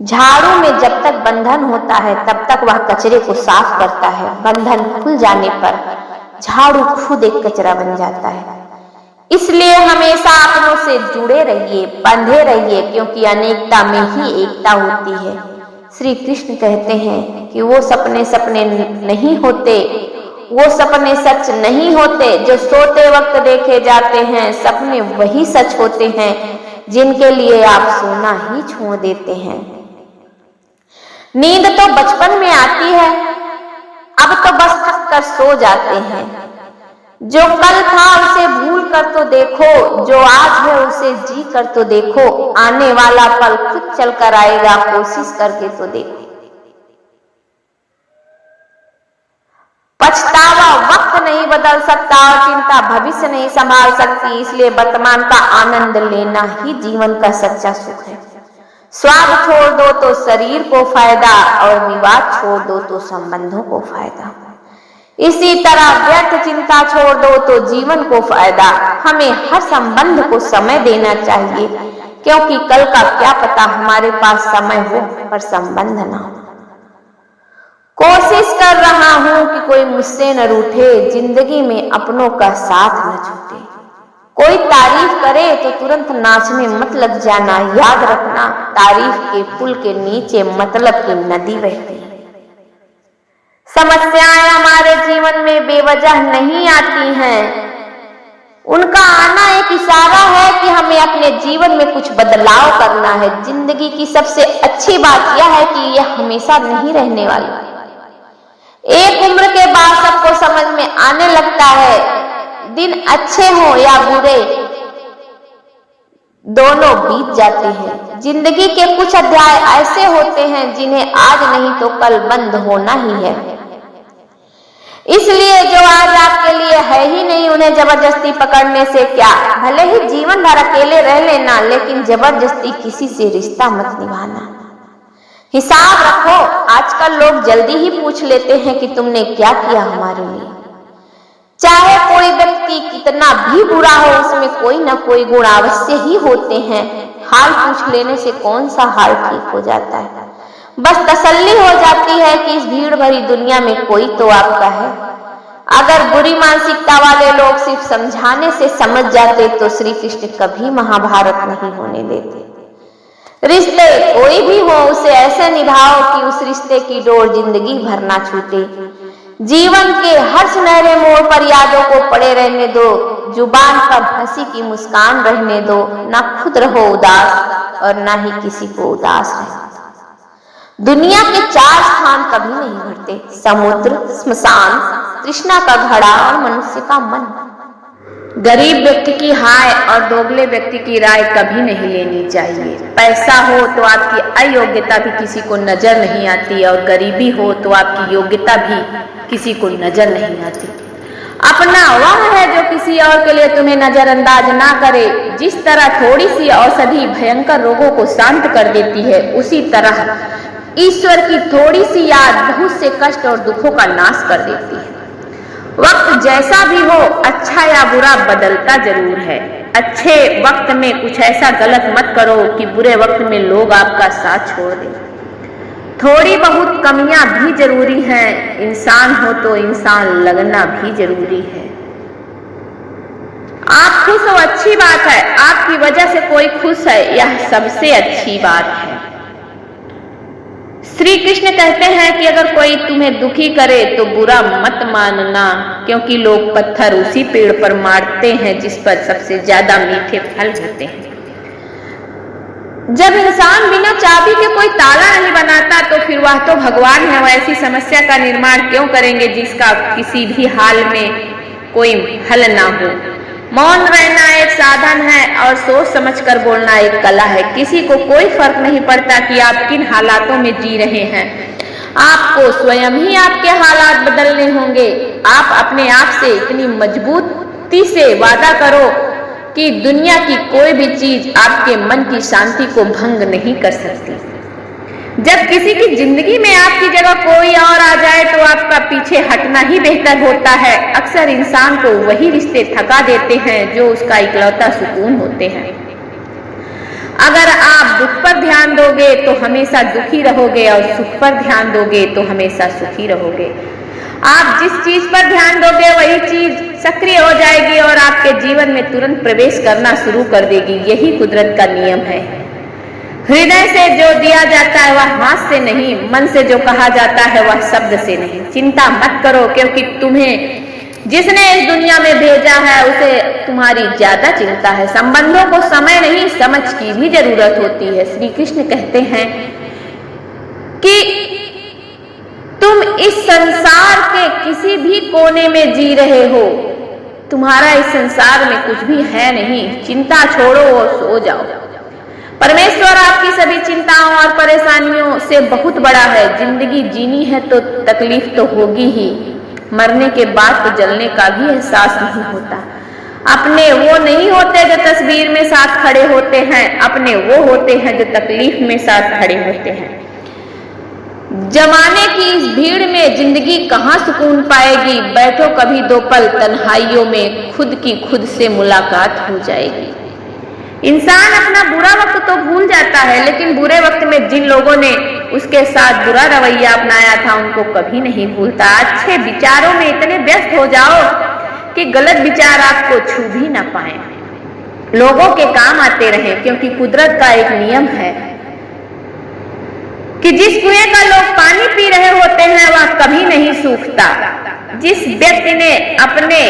झाड़ू में जब तक बंधन होता है तब तक वह कचरे को साफ करता है। बंधन खुल जाने पर झाड़ू खुद एक कचरा बन जाता है। इसलिए हमेशा अपनों से जुड़े रहिए, बंधे रहिए, क्योंकि अनेकता में ही एकता होती है। श्री कृष्ण कहते हैं कि वो सपने सपने नहीं होते, वो सपने सच नहीं होते जो सोते वक्त देखे जाते हैं। सपने वही सच होते हैं जिनके लिए आप सोना ही छोड़ देते हैं। नींद तो बचपन में आती है, अब तो बस थक कर सो जाते हैं। जो कल था उसे भूल कर तो देखो, जो आज है उसे जी कर तो देखो। आने वाला पल खुद चल कर आएगा, कोशिश करके तो देखो। पछतावा वक्त नहीं बदल सकता और चिंता भविष्य नहीं संभाल सकती। इसलिए वर्तमान का आनंद लेना ही जीवन का सच्चा सुख है। स्वाद छोड़ दो तो शरीर को फायदा, और विवाद छोड़ दो तो संबंधों को फायदा। इसी तरह व्यर्थ चिंता छोड़ दो तो जीवन को फायदा। हमें हर संबंध को समय देना चाहिए, क्योंकि कल का क्या पता हमारे पास समय हो पर संबंध ना हो। कोशिश कर रहा हूं कि कोई मुझसे न रूठे, जिंदगी में अपनों का साथ न छूटे। कोई तारीफ करे तो तुरंत नाचने मत लग जाना। याद रखना, तारीफ के पुल के नीचे मतलब की नदी बहती है। समस्याएं हमारे जीवन में बेवजह नहीं आती हैं, उनका आना एक इशारा है कि हमें अपने जीवन में कुछ बदलाव करना है। जिंदगी की सबसे अच्छी बात यह है कि यह हमेशा नहीं रहने वाली। एक उम्र के बाद सबको समझ में आने लगता है, दिन अच्छे हो या बुरे दोनों बीत जाते हैं। जिंदगी के कुछ अध्याय ऐसे होते हैं जिन्हें आज नहीं तो कल बंद होना ही है। इसलिए जो आज आपके लिए है ही नहीं, उन्हें जबरदस्ती पकड़ने से क्या। भले ही जीवन भर अकेले रह लेना, लेकिन जबरदस्ती किसी से रिश्ता मत निभाना। हिसाब रखो, आजकल लोग जल्दी ही पूछ लेते हैं कि तुमने क्या किया हमारे लिए। चाहे कोई व्यक्ति कितना भी बुरा हो, उसमें कोई ना कोई गुण अवश्य ही होते हैं। हाल पूछ लेने से कौन सा हाल ठीक हो जाता है। बस तसल्ली हो जाती है कि इस भीड़ भरी दुनिया में कोई तो आपका है। अगर बुरी मानसिकता वाले लोग सिर्फ समझाने से समझ जाते तो श्री कृष्ण कभी महाभारत नहीं होने देते। रिश्ते कोई भी हो, उसे ऐसे निभाओ कि उस रिश्ते की डोर जिंदगी भर ना छूटे। जीवन के हर सुनहरे मोड़ पर यादों को पड़े रहने दो। जुबान पर हंसी की मुस्कान रहने दो। ना खुद रहो उदास और ना ही किसी को उदास रहो। दुनिया के 4 स्थान कभी नहीं भरते, समुद्र, श्मशान, तृष्णा का घड़ा और मनुष्य का मन। गरीब व्यक्ति की हाय और दोगले व्यक्ति की राय कभी नहीं लेनी चाहिए। पैसा हो तो आपकी अयोग्यता भी किसी को नजर नहीं आती, और गरीबी हो तो आपकी योग्यता भी किसी को नजर नहीं आती। अपना वह है जो किसी और के लिए तुम्हें नजरअंदाज ना करे। जिस तरह थोड़ी सी औषधि भयंकर रोगों को शांत कर देती है, उसी तरह ईश्वर की थोड़ी सी याद बहुत से कष्ट और दुखों का नाश कर देती है। वक्त जैसा भी हो, अच्छा या बुरा बदलता जरूर है। अच्छे वक्त में कुछ ऐसा गलत मत करो कि बुरे वक्त में लोग आपका साथ छोड़ दें। थोड़ी बहुत कमियां भी जरूरी हैं। इंसान हो तो इंसान लगना भी जरूरी है। आप खुश हो, अच्छी बात है। आपकी वजह से कोई खुश है, यह सबसे अच्छी बात है। श्री कृष्ण कहते हैं कि अगर कोई तुम्हें दुखी करे तो बुरा मत मानना, क्योंकि लोग पत्थर उसी पेड़ पर मारते हैं जिस पर सबसे ज्यादा मीठे फल होते हैं। जब इंसान बिना चाबी के कोई ताला नहीं बनाता तो फिर वह तो भगवान है। वैसी समस्या का निर्माण क्यों करेंगे जिसका किसी भी हाल में कोई हल ना हो। मौन रहना एक साधन है और सोच समझकर बोलना एक कला है। किसी को कोई फर्क नहीं पड़ता कि आप किन हालातों में जी रहे हैं। आपको स्वयं ही आपके हालात बदलने होंगे। आप अपने आप से इतनी मजबूती से वादा करो कि दुनिया की कोई भी चीज आपके मन की शांति को भंग नहीं कर सकती। जब किसी की जिंदगी में आपकी जगह कोई और आ जाए तो आपका पीछे हटना ही बेहतर होता है। अक्सर इंसान को वही रिश्ते थका देते हैं जो उसका इकलौता सुकून होते हैं। अगर आप दुख पर ध्यान दोगे तो हमेशा दुखी रहोगे और सुख पर ध्यान दोगे तो हमेशा सुखी रहोगे। आप जिस चीज पर ध्यान दोगे वही चीज सक्रिय हो जाएगी और आपके जीवन में तुरंत प्रवेश करना शुरू कर देगी। यही कुदरत का नियम है। हृदय से जो दिया जाता है वह हाथ से नहीं, मन से जो कहा जाता है वह शब्द से नहीं। चिंता मत करो, क्योंकि तुम्हें जिसने इस दुनिया में भेजा है उसे तुम्हारी ज्यादा चिंता है। संबंधों को समय नहीं समझ की भी जरूरत होती है। श्री कृष्ण कहते हैं कि तुम इस संसार के किसी भी कोने में जी रहे हो, तुम्हारा इस संसार में कुछ भी है नहीं। चिंता छोड़ो और सो जाओ। परमेश्वर आपकी सभी चिंताओं और परेशानियों से बहुत बड़ा है। जिंदगी जीनी है तो तकलीफ तो होगी ही। मरने के बाद तो जलने का भी एहसास नहीं होता। अपने वो नहीं होते जो तस्वीर में साथ खड़े होते हैं, अपने वो होते हैं जो तकलीफ में साथ खड़े होते हैं। जमाने की इस भीड़ में जिंदगी कहाँ सुकून पाएगी। बैठो कभी दो पल तन्हाइयों में, खुद की खुद से मुलाकात हो जाएगी। इंसान अपना बुरा वक्त तो भूल जाता है, लेकिन बुरे वक्त में जिन लोगों ने उसके साथ बुरा रवैया अपनाया था उनको कभी नहीं भूलता। अच्छे विचारों में इतने व्यस्त हो जाओ कि गलत विचार आपको छू भी ना पाए। लोगों के काम आते रहें, क्योंकि कुदरत का एक नियम है कि जिस कुएं का लोग पानी पी रहे होते हैं वह कभी नहीं सूखता। जिस व्यक्ति ने अपने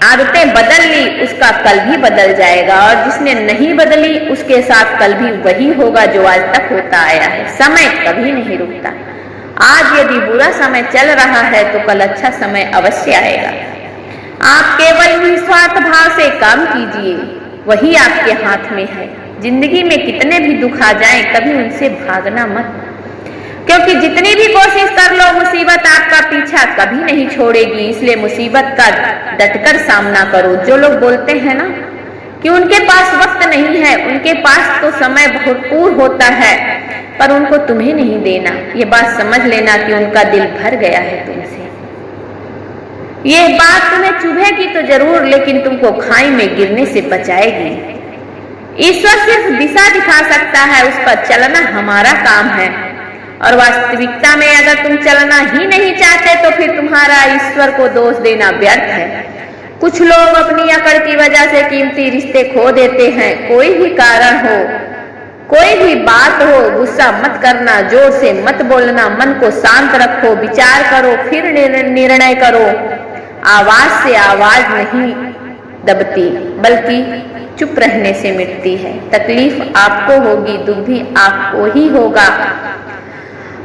आदतें बदल ली उसका कल भी बदल जाएगा, और जिसने नहीं बदली उसके साथ कल भी वही होगा जो आज तक होता आया है। समय कभी नहीं रुकता। आज यदि बुरा समय चल रहा है तो कल अच्छा समय अवश्य आएगा। आप केवल निस्वार्थ भाव से काम कीजिए, वही आपके हाथ में है। जिंदगी में कितने भी दुख आ जाएं, कभी उनसे भागना मत, क्योंकि जितनी भी कोशिश कर लो मुसीबत आपका पीछा कभी नहीं छोड़ेगी। इसलिए मुसीबत का डटकर सामना करो। जो लोग बोलते हैं ना कि उनके पास वक्त नहीं है, उनके पास तो समय भरपूर होता है, पर उनको तुम्हें नहीं देना। ये बात समझ लेना कि उनका दिल भर गया है तुमसे। ये बात तुम्हें चुभेगी तो जरूर, लेकिन तुमको खाई में गिरने से बचाएगी। ईश्वर सिर्फ दिशा दिखा सकता है, उस पर चलना हमारा काम है। और वास्तविकता में अगर तुम चलना ही नहीं चाहते तो फिर तुम्हारा ईश्वर को दोष देना व्यर्थ है। कुछ लोग अपनी अकड़ की वजह से कीमती रिश्ते खो देते हैं। कोई भी कारण हो, कोई भी बात हो, गुस्सा मत करना, जोर से मत बोलना, मन को शांत रखो, विचार करो, फिर निर्णय करो। आवाज से आवाज नहीं दबती, बल्कि चुप रहने से मिटती है। तकलीफ आपको होगी, दुख भी आपको ही होगा।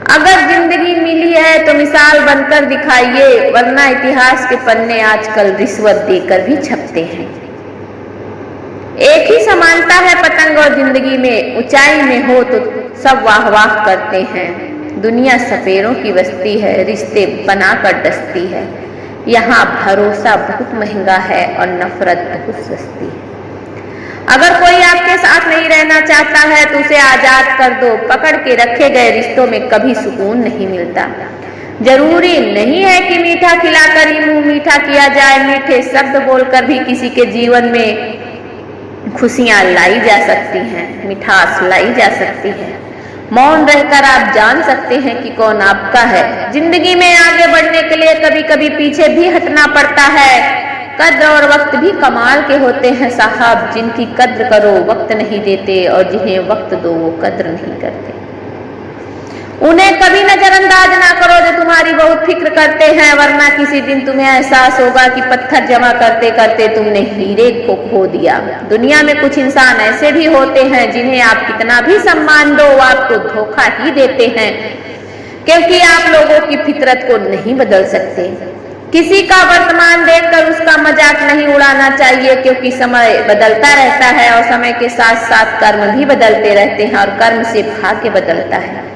अगर जिंदगी मिली है तो मिसाल बनकर दिखाइए, वरना इतिहास के पन्ने आजकल रिश्वत देकर भी छपते हैं। एक ही समानता है पतंग और जिंदगी में। ऊंचाई में हो तो सब वाह वाह करते हैं। दुनिया सपेरों की बस्ती है, रिश्ते बनाकर डसती है। यहाँ भरोसा बहुत महंगा है और नफरत बहुत सस्ती है। अगर कोई आपके साथ नहीं रहना चाहता है तो उसे आजाद कर दो। पकड़ के रखे गए रिश्तों में कभी सुकून नहीं मिलता। जरूरी नहीं है कि मीठा खिलाकर ही मुंह मीठा किया जाए। मीठे शब्द बोलकर भी किसी के जीवन में खुशियां लाई जा सकती हैं, मिठास लाई जा सकती है। मौन रहकर आप जान सकते हैं कि कौन आपका है। जिंदगी में आगे बढ़ने के लिए कभी कभी पीछे भी हटना पड़ता है। कद्र और वक्त भी कमाल के होते हैं साहब। जिनकी कद्र करो वक्त नहीं देते, और जिन्हें वक्त दो वो कद्र नहीं करते। उन्हें कभी नजरअंदाज ना करो जो तुम्हारी बहुत फिक्र करते हैं, वरना किसी दिन तुम्हें एहसास होगा कि पत्थर जमा करते करते तुमने हीरे को खो दिया। दुनिया में कुछ इंसान ऐसे भी होते हैं जिन्हें आप कितना भी सम्मान दो वो आपको धोखा ही देते हैं, क्योंकि आप लोगों की फितरत को नहीं बदल सकते। किसी का वर्तमान देखकर उसका मजाक नहीं उड़ाना चाहिए, क्योंकि समय बदलता रहता है और समय के साथ साथ कर्म भी बदलते रहते हैं, और कर्म से भाग्य बदलता है।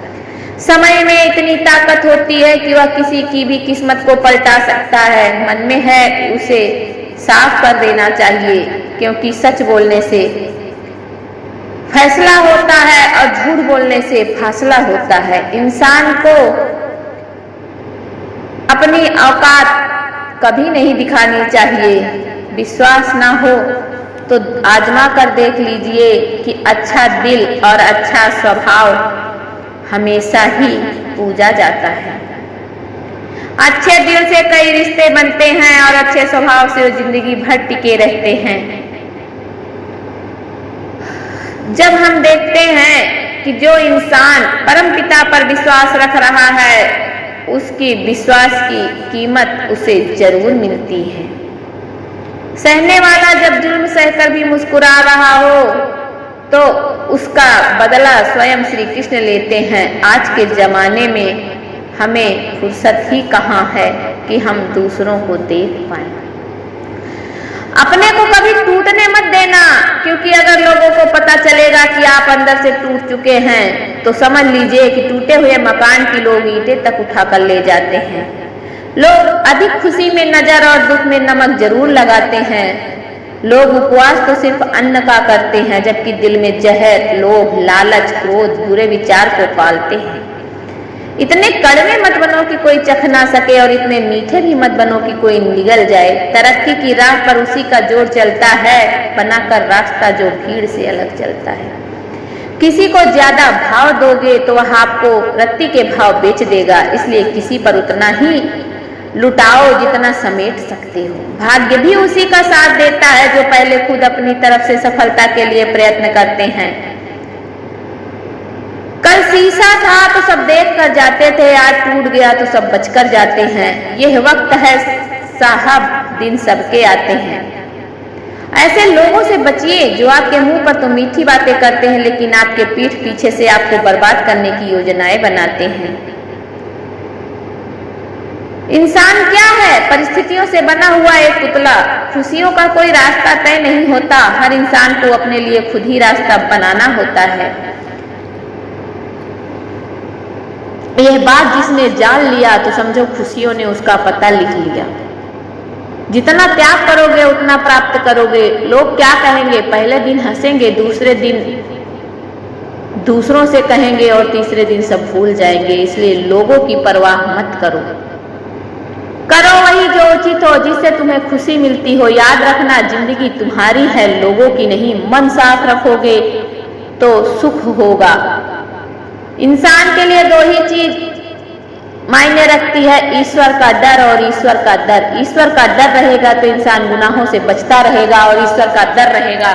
समय में इतनी ताकत होती है कि वह किसी की भी किस्मत को पलटा सकता है। मन में है उसे साफ कर देना चाहिए, क्योंकि सच बोलने से फैसला होता है और झूठ बोलने से फासला होता है। इंसान को अपनी औकात कभी नहीं दिखानी चाहिए। विश्वास ना हो तो आजमा कर देख लीजिए कि अच्छा दिल और अच्छा स्वभाव हमेशा ही पूजा जाता है। अच्छे दिल से कई रिश्ते बनते हैं और अच्छे स्वभाव से वो जिंदगी भर टिके रहते हैं। जब हम देखते हैं कि जो इंसान परमपिता पर विश्वास रख रहा है, उसकी विश्वास की कीमत उसे जरूर मिलती है। सहने वाला जब जुल्म सहकर भी मुस्कुरा रहा हो तो उसका बदला स्वयं श्री कृष्ण लेते हैं। आज के जमाने में हमें फुर्सत ही कहाँ है कि हम दूसरों को देख पाएं। अपने को कभी टूटने मत देना, क्योंकि अगर लोगों को पता चलेगा कि आप अंदर से टूट चुके हैं तो समझ लीजिए कि टूटे हुए मकान की लोग ईंटें तक उठाकर ले जाते हैं। लोग अधिक खुशी में नजर और दुख में नमक जरूर लगाते हैं। लोग उपवास तो सिर्फ अन्न का करते हैं, जबकि दिल में जहर, लोभ, लालच, क्रोध, बुरे विचार को पालते हैं। इतने कड़वे मत बनो कि कोई चख ना सके और इतने मीठे भी मत बनो कि कोई निगल जाए। तरक्की की राह पर उसी का जोर चलता है, बनाकर रास्ता जो भीड़ से अलग चलता है। किसी को ज्यादा भाव दोगे तो वह आपको रत्ती के भाव बेच देगा, इसलिए किसी पर उतना ही लुटाओ जितना समेट सकते हो। भाग्य भी उसी का साथ देता है जो पहले खुद अपनी तरफ से सफलता के लिए प्रयत्न करते हैं। कल शीशा था तो सब देख कर जाते थे, आज टूट गया तो सब बचकर जाते हैं। यह वक्त है साहब, दिन सबके आते हैं। ऐसे लोगों से बचिए जो आपके मुंह पर तो मीठी बातें करते हैं, लेकिन आपके पीठ पीछे से आपको बर्बाद करने की योजनाएं बनाते हैं। इंसान क्या है? परिस्थितियों से बना हुआ एक पुतला। खुशियों का कोई रास्ता तय नहीं होता, हर इंसान को अपने लिए खुद ही रास्ता बनाना होता है। यह बात जिसने जान लिया तो समझो खुशियों ने उसका पता लिख लिया। जितना त्याग करोगे उतना प्राप्त करोगे। लोग क्या कहेंगे? पहले दिन हंसेंगे, दूसरे दिन दूसरों से कहेंगे और तीसरे दिन सब भूल जाएंगे। इसलिए लोगों की परवाह मत करो, करो वही जो उचित हो, जिससे तुम्हें खुशी मिलती हो। याद रखना, जिंदगी तुम्हारी है, लोगों की नहीं। मन साफ रखोगे तो सुख होगा। इंसान के लिए दो ही चीज मायने रखती है, ईश्वर का डर और ईश्वर का दर। ईश्वर का डर रहेगा तो इंसान गुनाहों से बचता रहेगा, और ईश्वर का डर रहेगा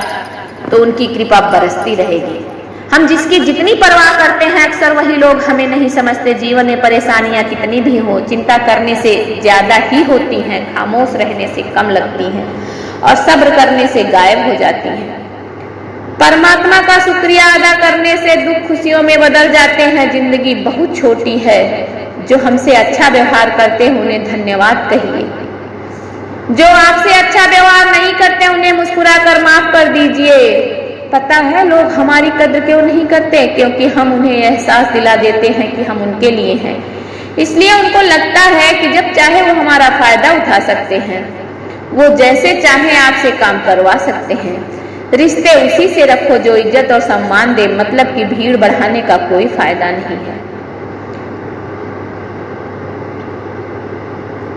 तो उनकी कृपा बरसती रहेगी। हम जिसकी जितनी परवाह करते हैं, अक्सर वही लोग हमें नहीं समझते। जीवन में परेशानियां कितनी भी हो, चिंता करने से ज्यादा ही होती हैं, खामोश रहने से कम लगती हैं और सब्र करने से गायब हो जाती हैं। परमात्मा का शुक्रिया अदा करने से दुख खुशियों में बदल जाते हैं। जिंदगी बहुत छोटी है, जो हमसे अच्छा व्यवहार करते हैं उन्हें धन्यवाद कहिए। जो आपसे अच्छा व्यवहार नहीं करते उन्हें मुस्कुराकर माफ कर दीजिए। पता है लोग हमारी कद्र क्यों नहीं करते? क्योंकि हम उन्हें एहसास दिला देते हैं कि हम उनके लिए हैं। इसलिए उनको लगता है कि जब चाहे वो हमारा फायदा उठा सकते हैं, वो जैसे चाहे आपसे काम करवा सकते हैं। रिश्ते उसी से रखो जो इज्जत और सम्मान दे, मतलब कि भीड़ बढ़ाने का कोई फायदा नहीं है।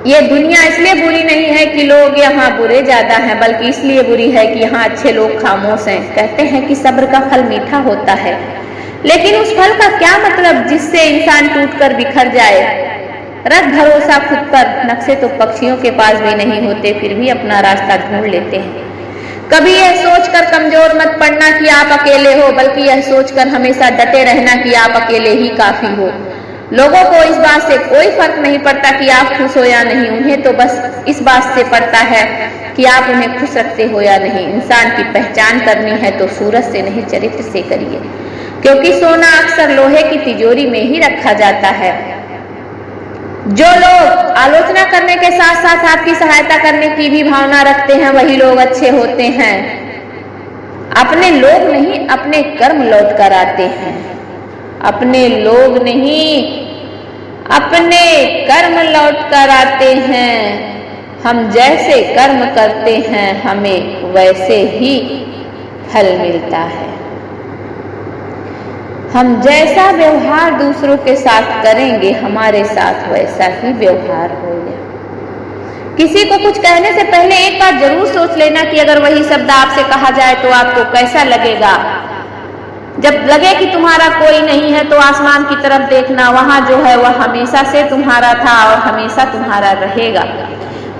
ये दुनिया इसलिए बुरी नहीं है कि लोग यहाँ बुरे ज्यादा हैं, बल्कि इसलिए बुरी है कि यहाँ अच्छे लोग खामोश हैं। कहते हैं कि सब्र का फल मीठा होता है, लेकिन उस फल का क्या मतलब जिससे इंसान टूटकर बिखर जाए। रख भरोसा खुद पर, नक्शे तो पक्षियों के पास भी नहीं होते, फिर भी अपना रास्ता ढूंढ लेते हैं। कभी यह सोचकर कमजोर मत पड़ना कि आप अकेले हो, बल्कि यह सोचकर हमेशा डटे रहना कि आप अकेले ही काफी हो। लोगों को इस बात से कोई फर्क नहीं पड़ता कि आप खुश हो या नहीं, उन्हें तो बस इस बात से पड़ता है कि आप उन्हें खुश रखते हो या नहीं। इंसान की पहचान करनी है तो सूरज से नहीं, चरित्र से करिए, क्योंकि सोना अक्सर लोहे की तिजोरी में ही रखा जाता है। जो लोग आलोचना करने के साथ साथ आपकी सहायता करने की भी भावना रखते हैं, वही लोग अच्छे होते हैं। अपने लोग नहीं, अपने कर्म लौट कर आते हैं। अपने लोग नहीं, अपने कर्म लौट कर आते हैं। हम जैसे कर्म करते हैं, हमें वैसे ही फल मिलता है। हम जैसा व्यवहार दूसरों के साथ करेंगे, हमारे साथ वैसा ही व्यवहार होगा। किसी को कुछ कहने से पहले एक बार जरूर सोच लेना कि अगर वही शब्द आपसे कहा जाए तो आपको कैसा लगेगा। जब लगे कि तुम्हारा कोई नहीं है तो आसमान की तरफ देखना, वहां जो है वह हमेशा से तुम्हारा था और हमेशा तुम्हारा रहेगा।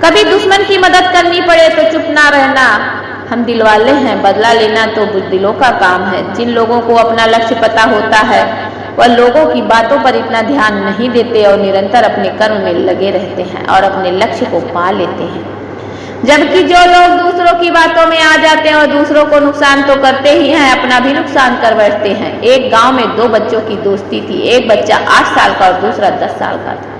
कभी दुश्मन की मदद करनी पड़े तो चुप ना रहना। हम दिल वाले हैं, बदला लेना तो बुज़दिलों का काम है। जिन लोगों को अपना लक्ष्य पता होता है वह लोगों की बातों पर इतना ध्यान नहीं देते और निरंतर अपने कर्म में लगे रहते हैं और अपने लक्ष्य को पा लेते हैं। जबकि जो लोग दूसरों की बातों में आ जाते हैं और दूसरों को नुकसान तो करते ही हैं, अपना भी नुकसान कर बैठते हैं। एक गांव में दो बच्चों की दोस्ती थी। एक बच्चा 8 साल का और दूसरा 10 साल का था।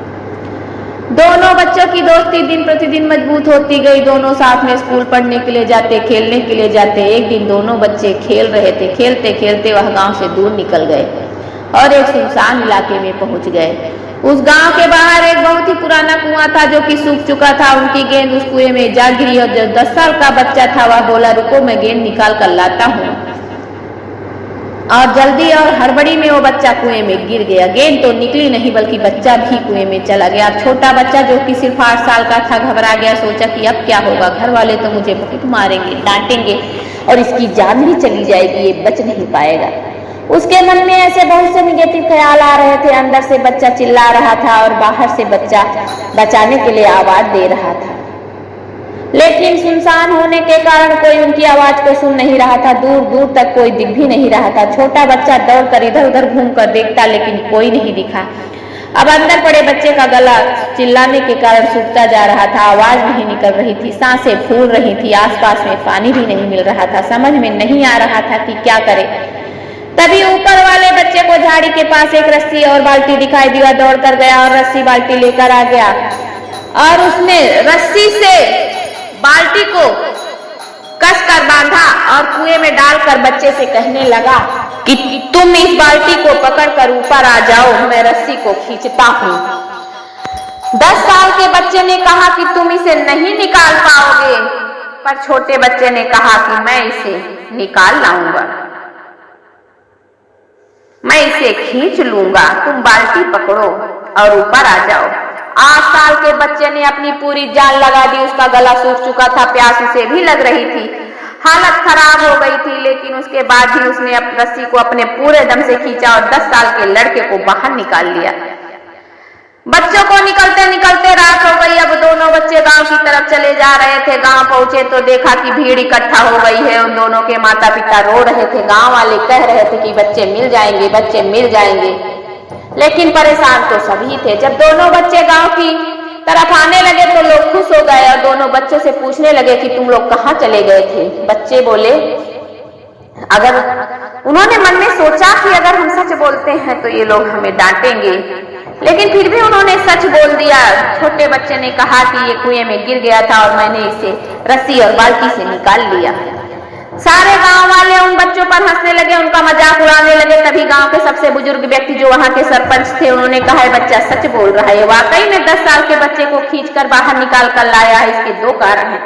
दोनों बच्चों की दोस्ती दिन प्रतिदिन मजबूत होती गई। दोनों साथ में स्कूल पढ़ने के लिए जाते, खेलने के लिए जाते। एक दिन दोनों बच्चे खेल रहे थे। खेलते खेलते वह गांव से दूर निकल गए और एक सुनसान इलाके में पहुंच गए। उस गांव के बाहर एक बहुत ही पुराना कुआं था जो कि सूख चुका था। उनकी गेंद उस कुएं में जा गिरी और जो 10 साल का बच्चा था वह बोला, रुको मैं गेंद निकाल कर लाता हूँ। और जल्दी और हड़बड़ी में वो बच्चा कुएं में गिर गया। गेंद तो निकली नहीं बल्कि बच्चा भी कुएं में चला गया। छोटा बच्चा जो कि सिर्फ 8 साल का था घबरा गया। सोचा कि अब क्या होगा, घर वाले तो मुझे बहुत मारेंगे, डांटेंगे और इसकी जान भी चली जाएगी, ये बच नहीं पाएगा। उसके मन में ऐसे बहुत से निगेटिव ख्याल आ रहे थे। अंदर से बच्चा चिल्ला रहा था और बाहर से बच्चा बचाने के लिए आवाज दे रहा था, लेकिन सुनसान होने के कारण कोई उनकी आवाज को सुन नहीं रहा था। दूर दूर तक कोई दिख भी नहीं रहा था। छोटा बच्चा दौड़कर इधर उधर घूमकर देखता, लेकिन कोई नहीं दिखा। अब अंदर पड़े बच्चे का गला चिल्लाने के कारण सूखता जा रहा था। आवाज नहीं निकल रही थी, सांसें फूल रही थी, आसपास में पानी भी नहीं मिल रहा था। समझ में नहीं आ रहा था कि क्या करे। तभी ऊपर वाले बच्चे को झाड़ी के पास एक रस्सी और बाल्टी दिखाई दिया। दौड़कर गया और रस्सी बाल्टी लेकर आ गया और उसने रस्सी से बाल्टी को कसकर बांधा और कुएं में डालकर बच्चे से कहने लगा कि तुम इस बाल्टी को पकड़कर ऊपर आ जाओ, मैं रस्सी को खींचता हूँ। 10 साल के बच्चे ने कहा कि तुम इसे नहीं निकाल पाओगे, पर छोटे बच्चे ने कहा कि मैं इसे निकाल लाऊंगा, मैं इसे खींच लूंगा, तुम बाल्टी पकड़ो और ऊपर आ जाओ। 8 साल के बच्चे ने अपनी पूरी जान लगा दी। उसका गला सूख चुका था, प्यास उसे भी लग रही थी, हालत खराब हो गई थी, लेकिन उसके बाद ही उसने रस्सी को अपने पूरे दम से खींचा और 10 साल के लड़के को बाहर निकाल लिया। बच्चों को निकलते निकलते रात हो गई। अब दोनों बच्चे गांव की तरफ चले जा रहे थे। गांव पहुंचे तो देखा कि भीड़ इकट्ठा हो गई है। उन दोनों के माता पिता रो रहे थे। गांव वाले कह रहे थे कि बच्चे मिल जाएंगे, बच्चे मिल जाएंगे, लेकिन परेशान तो सभी थे। जब दोनों बच्चे गांव की तरफ आने लगे तो लोग खुश हो गए और दोनों बच्चों से पूछने लगे कि तुम लोग कहाँ चले गए थे। बच्चे बोले, उन्होंने मन में सोचा कि अगर हम सच बोलते हैं तो ये लोग हमें डांटेंगे, लेकिन फिर भी उन्होंने सच बोल दिया। छोटे बच्चे ने कहा कि ये कुएं में गिर गया था और मैंने इसे रस्सी और बाल्टी से निकाल लिया। सारे गांव वाले उन बच्चों पर हंसने लगे, उनका मजाक उड़ाने लगे। तभी गांव के सबसे बुजुर्ग व्यक्ति जो वहां के सरपंच थे, उन्होंने कहा, बच्चा सच बोल रहा है, वाकई में 10 साल के बच्चे को खींचकर बाहर निकाल कर लाया है। इसके 2 कारण हैं।